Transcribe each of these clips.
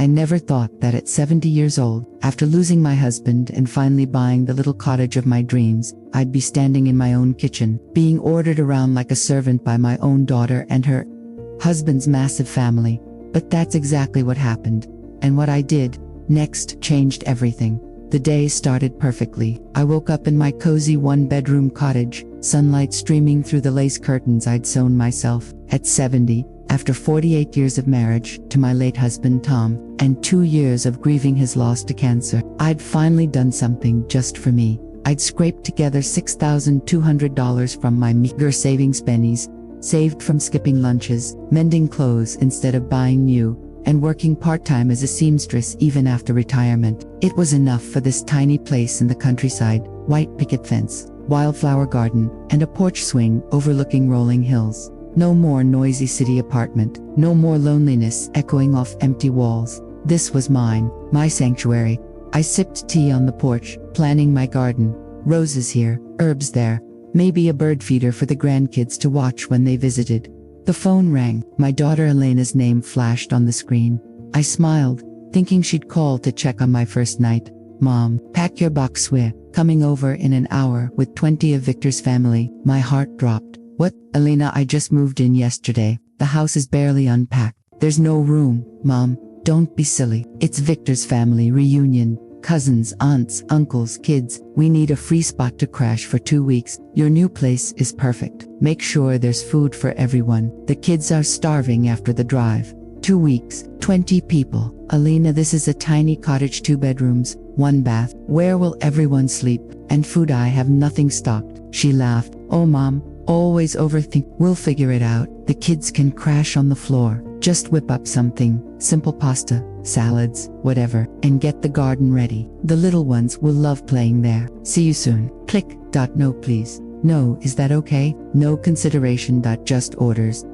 I never thought that at 70 years old, after losing my husband and finally buying the little cottage of my dreams, I'd be standing in my own kitchen, being ordered around like a servant by my own daughter and her husband's massive family. But that's exactly what happened. And what I did next changed everything. The day started perfectly. I woke up in my cozy one-bedroom cottage, sunlight streaming through the lace curtains I'd sewn myself. At 70, after 48 years of marriage to my late husband Tom, and 2 years of grieving his loss to cancer, I'd finally done something just for me. I'd scraped together $6,200 from my meager savings pennies, saved from skipping lunches, mending clothes instead of buying new, and working part-time as a seamstress even after retirement. It was enough for this tiny place in the countryside, white picket fence, wildflower garden, and a porch swing overlooking rolling hills. No more noisy city apartment, no more loneliness echoing off empty walls. This was mine, my sanctuary. I sipped tea on the porch, planning my garden. Roses here, herbs there, maybe a bird feeder for the grandkids to watch when they visited. The phone rang. My daughter Elena's name flashed on the screen. I smiled, thinking she'd call to check on my first night. Mom, pack your box, we're coming over in an hour with 20 of Victor's family. My heart dropped. What? Elena, I just moved in yesterday. The house is barely unpacked. There's no room. Mom, don't be silly. It's Victor's family reunion. Cousins, aunts, uncles, kids. We need a free spot to crash for 2 weeks. Your new place is perfect. Make sure there's food for everyone. The kids are starving after the drive. 2 weeks, 20 people. Alina, this is a tiny cottage, 2 bedrooms, 1 bath. Where will everyone sleep? And food, I have nothing stocked. She laughed. Oh Mom, always overthink. We'll figure it out. The kids can crash on the floor. Just whip up something, simple pasta, salads, whatever, and get the garden ready. The little ones will love playing there. See you soon. Click. No please. No, is that okay? No consideration. Just orders.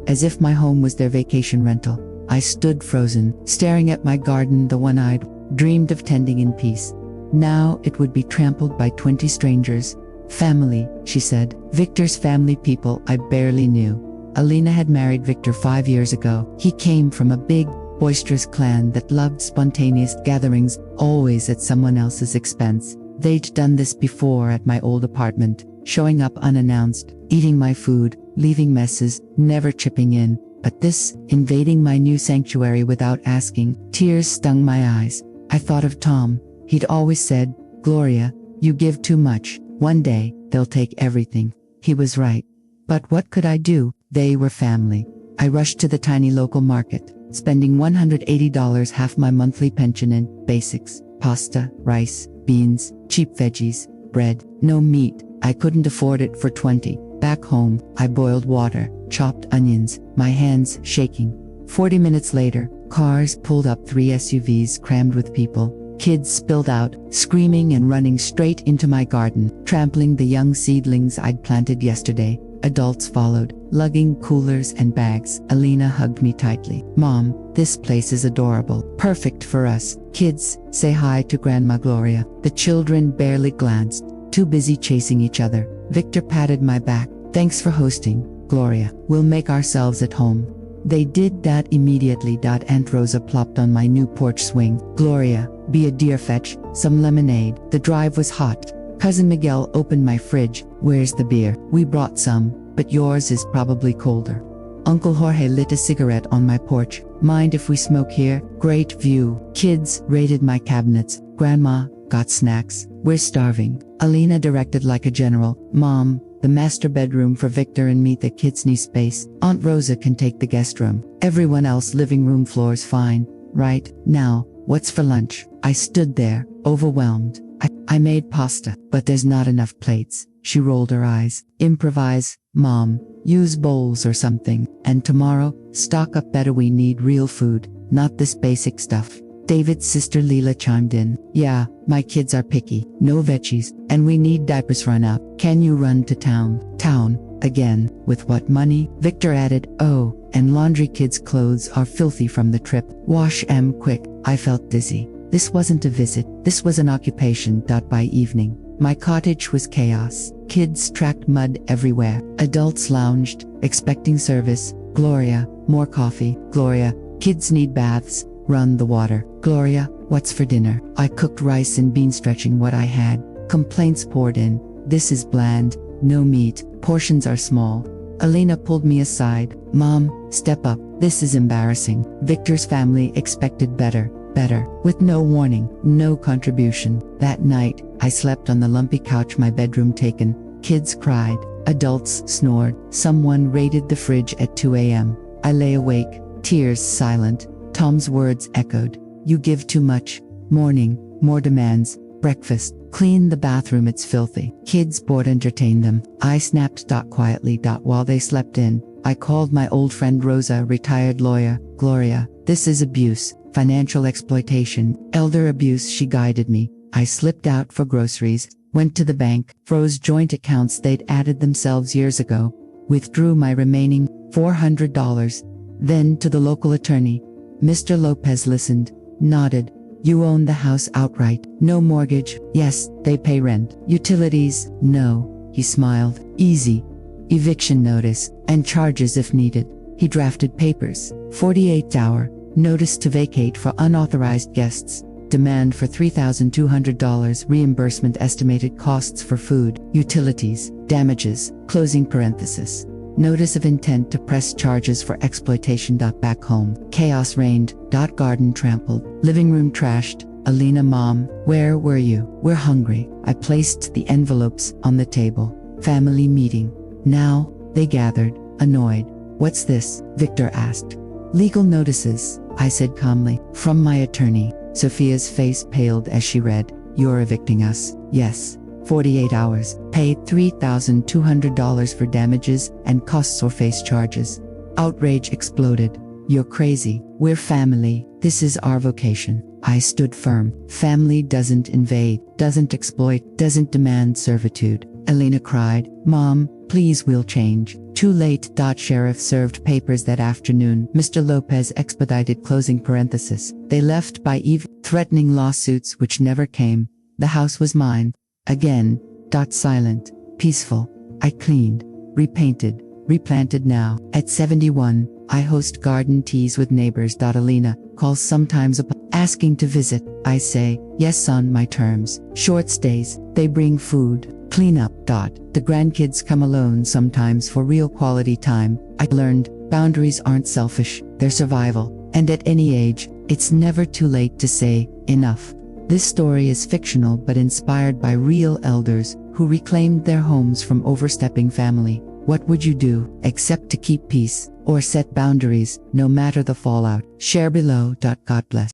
As if my home was their vacation rental. I stood frozen, staring at my garden, the one I'd dreamed of tending in peace. Now it would be trampled by 20 strangers. Family, she said. Victor's family, people I barely knew. Alina had married Victor 5 years ago. He came from a big, boisterous clan that loved spontaneous gatherings, always at someone else's expense. They'd done this before at my old apartment, showing up unannounced, eating my food, leaving messes, never chipping in. But this, invading my new sanctuary without asking, tears stung my eyes. I thought of Tom. He'd always said, Gloria, you give too much. One day, they'll take everything. He was right. But what could I do? They were family. I rushed to the tiny local market, spending $180, half my monthly pension in basics, pasta, rice, beans, cheap veggies, bread, no meat. I couldn't afford it for 20. Back home, I boiled water, chopped onions, my hands shaking. 40 minutes later, cars pulled up, 3 SUVs crammed with people. Kids spilled out, screaming and running straight into my garden, trampling the young seedlings I'd planted yesterday. Adults followed, lugging coolers and bags. Alina hugged me tightly. Mom, this place is adorable. Perfect for us. Kids, say hi to Grandma Gloria. The children barely glanced, too busy chasing each other. Victor patted my back. Thanks for hosting, Gloria. We'll make ourselves at home. They did that immediately. Aunt Rosa plopped on my new porch swing. Gloria, be a dear, fetch some lemonade. The drive was hot. Cousin Miguel opened my fridge. Where's the beer? We brought some, but yours is probably colder. Uncle Jorge lit a cigarette on my porch. Mind if we smoke here? Great view. Kids raided my cabinets. Grandma, got snacks? We're starving. Alina directed like a general. Mom, the master bedroom for Victor and me, the kids need space. Aunt Rosa can take the guest room. Everyone else living room floor's fine. Right, now, what's for lunch? I stood there, overwhelmed. I made pasta, but there's not enough plates. She rolled her eyes. Improvise, Mom. Use bowls or something. And tomorrow, stock up better. We need real food, not this basic stuff. David's sister Leela chimed in. Yeah, my kids are picky. No veggies, and we need diapers run out. Can you run to town? Town, again, with what money? Victor added, oh, and laundry. Kids' clothes are filthy from the trip. Wash 'em quick. I felt dizzy. This wasn't a visit, this was an occupation. By evening, my cottage was chaos. Kids tracked mud everywhere. Adults lounged, expecting service. Gloria, more coffee. Gloria, kids need baths. Run the water. Gloria, what's for dinner? I cooked rice and beans, stretching what I had. Complaints poured in. This is bland, no meat, portions are small. Alina pulled me aside. Mom, step up. This is embarrassing. Victor's family expected better. With no warning, no contribution. That night, I slept on the lumpy couch, my bedroom taken. Kids cried. Adults snored. Someone raided the fridge at 2 a.m. I lay awake, tears silent. Tom's words echoed. You give too much. Morning, more demands. Breakfast, clean the bathroom, it's filthy. Kids bored, entertain them. I snapped. Quietly. While they slept in, I called my old friend Rosa, retired lawyer. Gloria, this is abuse, financial exploitation, elder abuse. She guided me. I slipped out for groceries, went to the bank, froze joint accounts they'd added themselves years ago, withdrew my remaining $400. Then to the local attorney. Mr. Lopez listened, nodded. You own the house outright. No mortgage. Yes, they pay rent. Utilities. No. He smiled. Easy. Eviction notice, and charges if needed. He drafted papers. 48-hour notice to vacate for unauthorized guests. Demand for $3,200 reimbursement. Estimated costs for food, utilities, damages, closing parenthesis. Notice of intent to press charges for exploitation. Back home, chaos reigned. Garden trampled, living room trashed. Alina, Mom, where were you? We're hungry. I placed the envelopes on the table. Family meeting. Now, they gathered, annoyed. What's this? Victor asked. Legal notices, I said calmly, from my attorney. Sophia's face paled as she read. You're evicting us. Yes. 48 hours. Pay $3,200 for damages and costs or face charges. Outrage exploded. You're crazy. We're family. This is our vocation. I stood firm. Family doesn't invade, doesn't exploit, doesn't demand servitude. Alina cried. Mom, please, we'll change. Too late. Sheriff served papers that afternoon. Mr. Lopez expedited closing parenthesis. They left by eve, threatening lawsuits which never came. The house was mine. Again. Silent. Peaceful. I cleaned. Repainted. Replanted. Now, at 71, I host garden teas with neighbors. Alina calls sometimes asking to visit. I say, yes, on my terms. Short stays. They bring food. Clean up. The grandkids come alone sometimes for real quality time. I learned, boundaries aren't selfish, they're survival. And at any age, it's never too late to say, enough. This story is fictional but inspired by real elders who reclaimed their homes from overstepping family. What would you do, except to keep peace, or set boundaries, no matter the fallout? Share below. God bless.